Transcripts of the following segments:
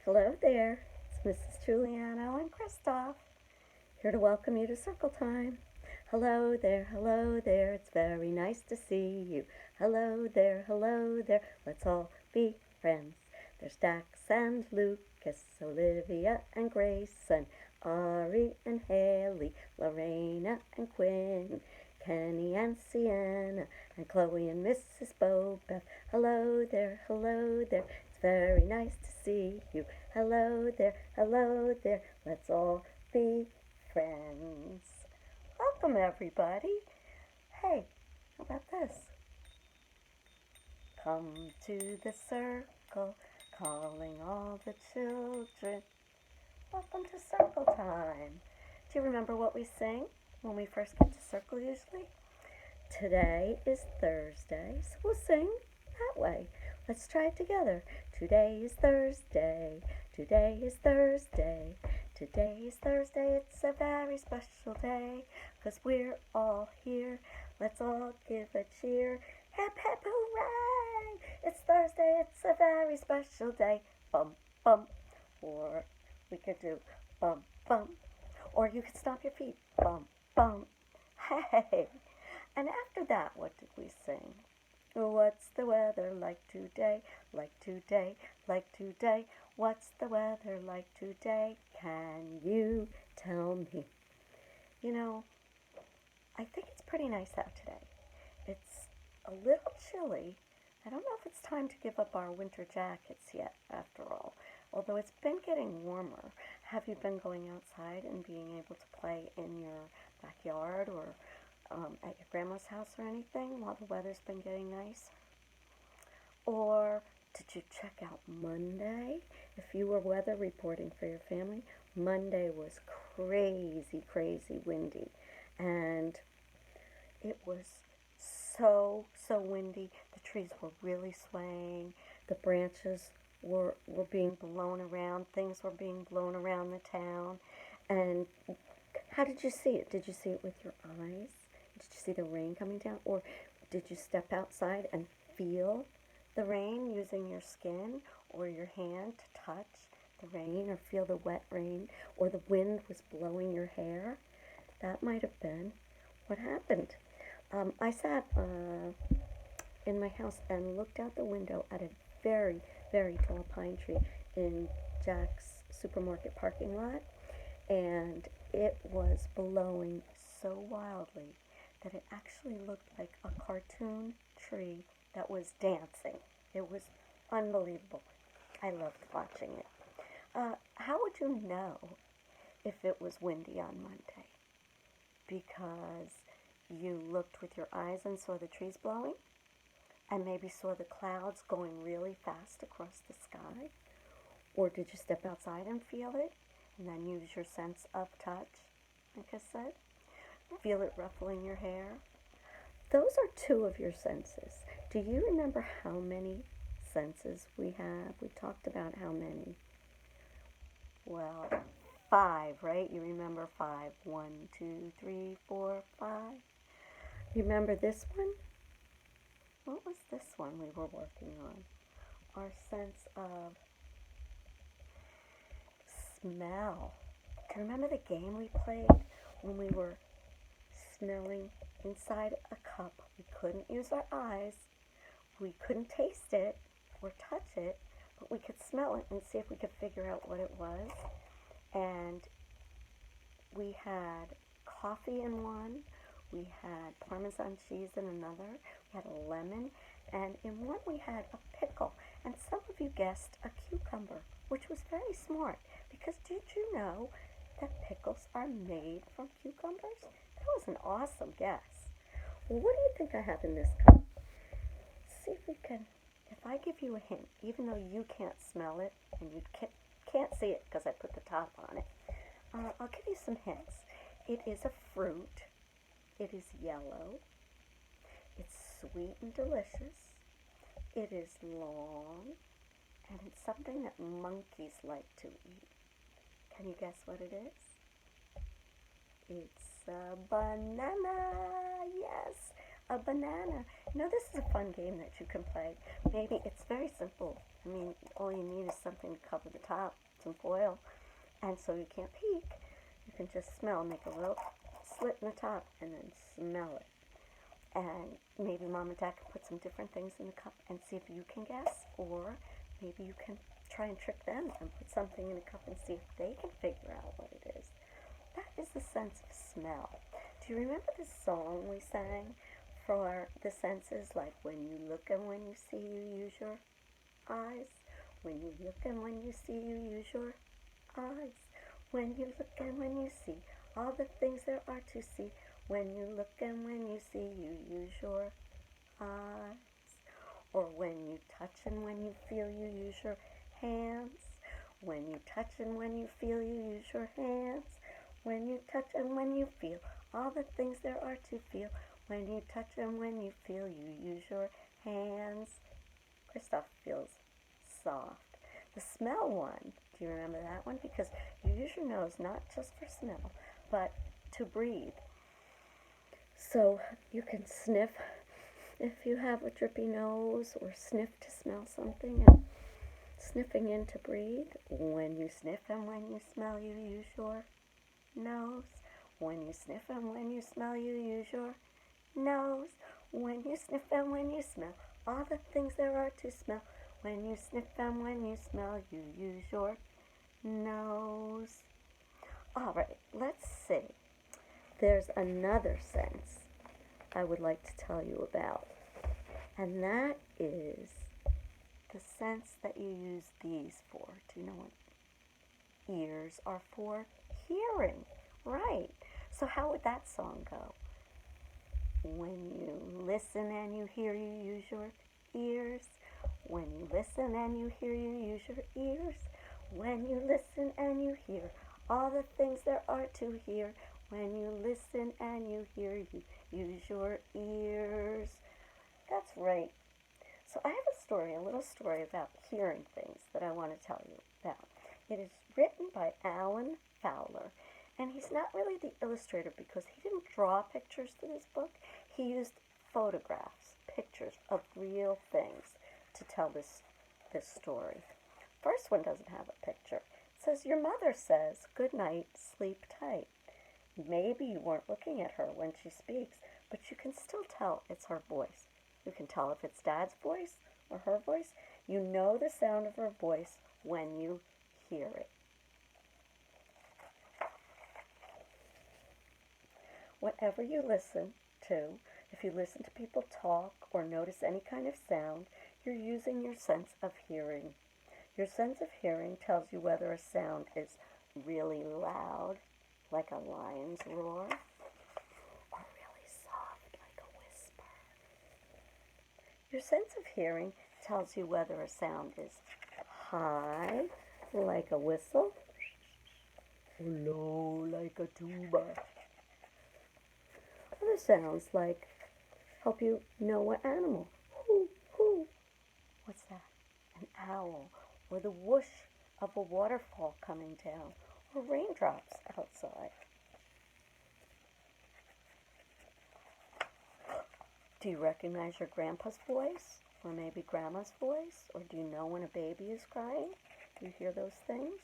Hello there, it's Mrs. Giuliano and Christoph, here to welcome you to Circle Time. Hello there, it's very nice to see you. Hello there, let's all be friends. There's Dax and Lucas, Olivia and Grace, and Ari and Haley, Lorena and Quinn, Kenny and Sienna, and Chloe and Mrs. Beth. Hello there, it's very nice to see you. Hello there, let's all be friends. Welcome, everybody. Hey, how about this? Come to the circle, calling all the children. Welcome to Circle Time. Do you remember what we sing when we first get to circle usually? Today is Thursday, so we'll sing that way. Let's try it together. Today is Thursday. Today is Thursday. Today is Thursday. It's a very special day, 'cause we're all here. Let's all give a cheer. Hip hip hooray! It's Thursday. It's a very special day. Bum bum. Or we could do bum bum. Or you could stomp your feet. Bum bum. Hey. And after that, what did we sing? What's the weather like today? Like today, like today. What's the weather like today? Can you tell me? You know, I think it's pretty nice out today. It's a little chilly. I don't know if it's time to give up our winter jackets yet, after all. Although it's been getting warmer. Have you been going outside and being able to play in your backyard or at your grandma's house or anything while the weather's been getting nice? Or did you check out Monday? If you were weather reporting for your family, Monday was crazy windy. And it was so windy. The trees were really swaying. The branches were being blown around. Things were being blown around the town. And how did you see it? Did you see it with your eyes? Did you see the rain coming down? Or did you step outside and feel the rain using your skin or your hand to touch the rain or feel the wet rain, or the wind was blowing your hair? That might have been what happened. I sat in my house and looked out the window at a very tall pine tree in Jack's supermarket parking lot, and it was blowing so wildly that it actually looked like a cartoon tree that was dancing. It was unbelievable. I loved watching it. How would you know if it was windy on Monday? Because you looked with your eyes and saw the trees blowing? And maybe saw the clouds going really fast across the sky? Or did you step outside and feel it? And then use your sense of touch, like I said? Feel it ruffling your hair? Those are two of your senses. Do you remember how many senses we have? We talked about how many. Well, 5, right? You remember 5. 1, 2, 3, 4, 5. You remember this one? What was this one we were working on? Our sense of smell. Do you remember the game we played when we were smelling inside a cup? We couldn't use our eyes. We couldn't taste it or touch it, but we could smell it and see if we could figure out what it was. And we had coffee in one. We had Parmesan cheese in another. We had a lemon. And in one we had a pickle. And some of you guessed a cucumber, which was very smart. Because did you know that pickles are made from cucumbers? That was an awesome guess. Well, what do you think I have in this cup? Let's see if we can, if I give you a hint, even though you can't smell it and you can't see it because I put the top on it, I'll give you some hints. It is a fruit. It is yellow. It's sweet and delicious. It is long. And it's something that monkeys like to eat. Can you guess what it is? It's a banana. Yes, a banana. This is a fun game that you can play. Maybe it's very simple. I mean, all you need is something to cover the top, some foil, and so you can't peek. You can just smell, make a little slit in the top, and then smell it. And maybe Mom and Dad can put some different things in the cup and see if you can guess, or maybe you can try and trick them and put something in a cup and see if they can figure out what it is. That is the sense of smell. Do you remember the song we sang for the senses, like when you look and when you see, you use your eyes? When you look and when you see, you use your eyes. When you look and when you see all the things there are to see. When you look and when you see, you use your eyes. Or when you touch and when you feel, you use your hands. When you touch and when you feel, you use your hands. When you touch and when you feel all the things there are to feel. When you touch and when you feel, you use your hands. Christoph feels soft. The smell one, do you remember that one? Because you use your nose not just for smell, but to breathe. So you can sniff if you have a drippy nose, or sniff to smell something, and sniffing in to breathe. When you sniff and when you smell, you use your nose. When you sniff and when you smell, you use your nose. When you sniff and when you smell all the things there are to smell. When you sniff and when you smell, you use your nose. All right, let's see. There's another sense I would like to tell you about, and that is the sense that you use these for. Do you know what ears are for? Hearing, right. So how would that song go? When you listen and you hear, you use your ears. When you listen and you hear, you use your ears. When you listen and you hear all the things there are to hear. When you listen and you hear, you use your ears. That's right. So I have a little story about hearing things that I want to tell you about. It is written by Alan Fowler, and he's not really the illustrator because he didn't draw pictures to this book. He used photographs, pictures of real things to tell this story. First one doesn't have a picture. It says, your mother says, good night, sleep tight. Maybe you weren't looking at her when she speaks, but you can still tell it's her voice. You can tell if it's Dad's voice or her voice. You know the sound of her voice when you hear it. Whatever you listen to, if you listen to people talk or notice any kind of sound, you're using your sense of hearing. Your sense of hearing tells you whether a sound is really loud, like a lion's roar, or really soft, like a whisper. Your sense of hearing tells you whether a sound is high, like a whistle, or low, like a tuba. Other sounds like help you know what animal. Hoo, hoo. What's that? An owl, or the whoosh of a waterfall coming down, or raindrops outside. Do you recognize your grandpa's voice, or maybe grandma's voice, or do you know when a baby is crying? Do you hear those things?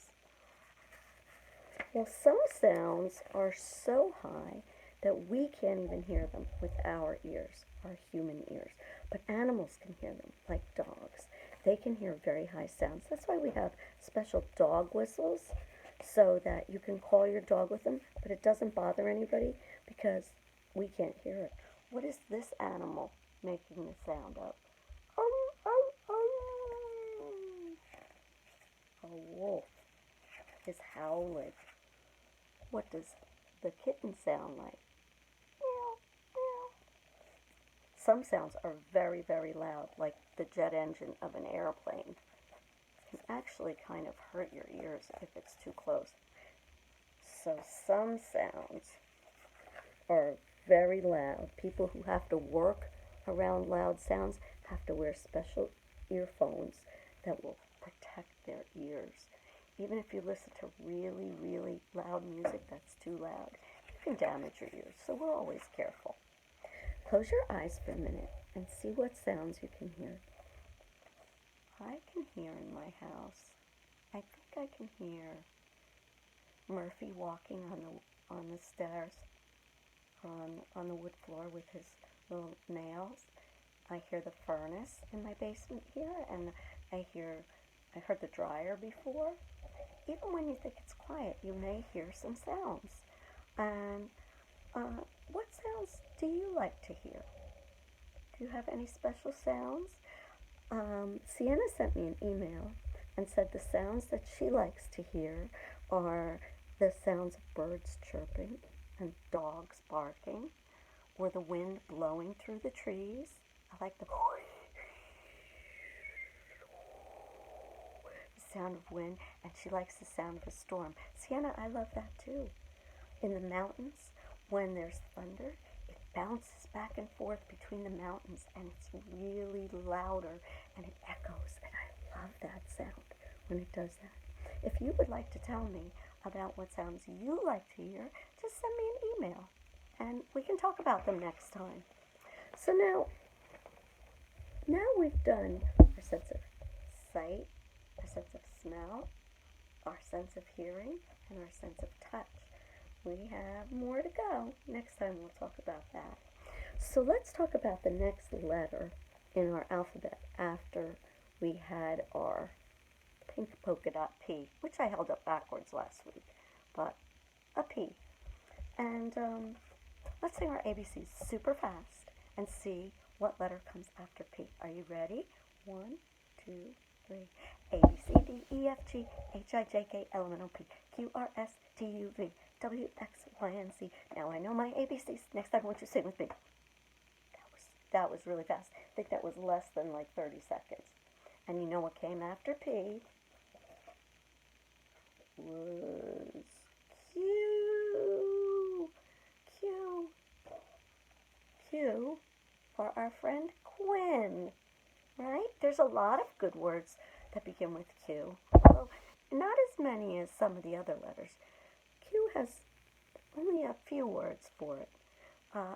Well, some sounds are so high that we can't even hear them with our ears, our human ears. But animals can hear them, like dogs. They can hear very high sounds. That's why we have special dog whistles, so that you can call your dog with them, but it doesn't bother anybody because we can't hear it. What is this animal making the sound of? A wolf is howling. What does the kitten sound like? Some sounds are very, very loud, like the jet engine of an airplane. It can actually kind of hurt your ears if it's too close. So some sounds are very loud. People who have to work around loud sounds have to wear special earphones that will protect their ears. Even if you listen to really, really loud music that's too loud, you can damage your ears. So we're always careful. Close your eyes for a minute and see what sounds you can hear. I can hear in my house. I think I can hear Murphy walking on the stairs, on the wood floor with his little nails. I hear the furnace in my basement here, and I heard the dryer before. Even when you think it's quiet, you may hear some sounds. And what sounds do you like to hear? Do you have any special sounds? Sienna sent me an email and said the sounds that she likes to hear are the sounds of birds chirping and dogs barking, or the wind blowing through the trees. I like the sound of wind, and she likes the sound of a storm. Sienna, I love that too. In the mountains, when there's thunder, it bounces back and forth between the mountains, and it's really louder, and it echoes, and I love that sound when it does that. If you would like to tell me about what sounds you like to hear, just send me an email, and we can talk about them next time. So now we've done our sense of sight, our sense of smell, our sense of hearing, and our sense of touch. We have more to go. Next time we'll talk about that. So let's talk about the next letter in our alphabet after we had our pink polka dot P, which I held up backwards last week, but a P. And let's say our ABCs super fast and see what letter comes after P. Are you ready? 1, 2, 3. A, B, C, D, E, F, G, H, I, J, K, L, M, N, O, P, Q, R, S, T, U, V, W, X, Y, and Z. Now I know my ABCs. Next time I want you to sing with me. That was really fast. I think that was less than like 30 seconds. And you know what came after P? Was Q. Q. Q for our friend Quinn. Right? There's a lot of good words that begin with Q. Although not as many as some of the other letters. Q has only a few words for it,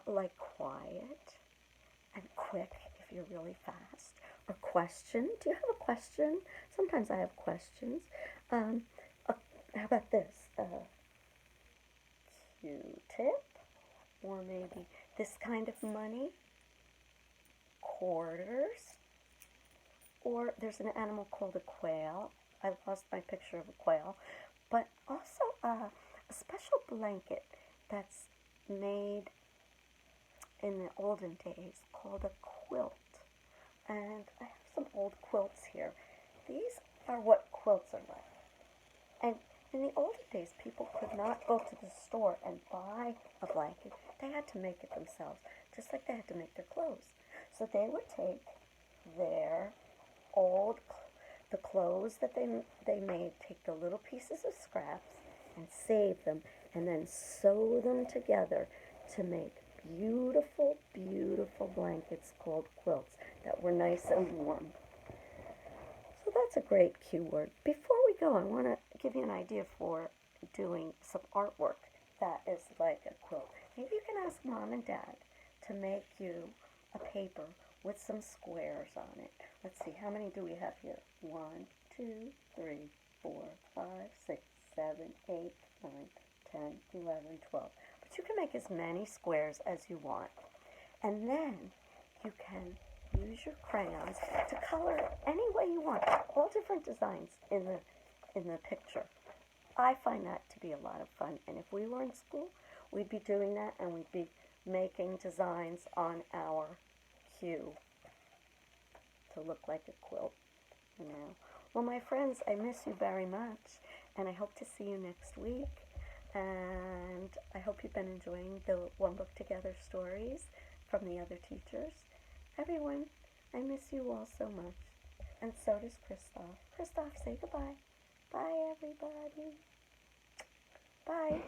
like quiet and quick if you're really fast, or question. Do you have a question? Sometimes I have questions. How about this? Q-tip, or maybe this kind of money, quarters, or there's an animal called a quail. I lost my picture of a quail, but also a special blanket that's made in the olden days called a quilt. And I have some old quilts here. These are what quilts are like. And in the olden days, people could not go to the store and buy a blanket. They had to make it themselves, just like they had to make their clothes. So they would take their the clothes that they made, take the little pieces of scraps and save them, and then sew them together to make beautiful, beautiful blankets called quilts that were nice and warm. So that's a great Q word. Before we go, I want to give you an idea for doing some artwork that is like a quilt. Maybe you can ask Mom and Dad to make you a paper with some squares on it. Let's see, how many do we have here? 1, 2, 3, 4, 5, 6, 7, 8, 9, 10, 11, 12. But you can make as many squares as you want. And then you can use your crayons to color any way you want. All different designs in the picture. I find that to be a lot of fun. And if we were in school, we'd be doing that, and we'd be making designs on our Q to look like a quilt. Well, my friends, I miss you very much, and I hope to see you next week. And I hope you've been enjoying the One Book Together stories from the other teachers. Everyone, I miss you all so much, and so does Christoph. Christoph, say goodbye. Bye, everybody. Bye.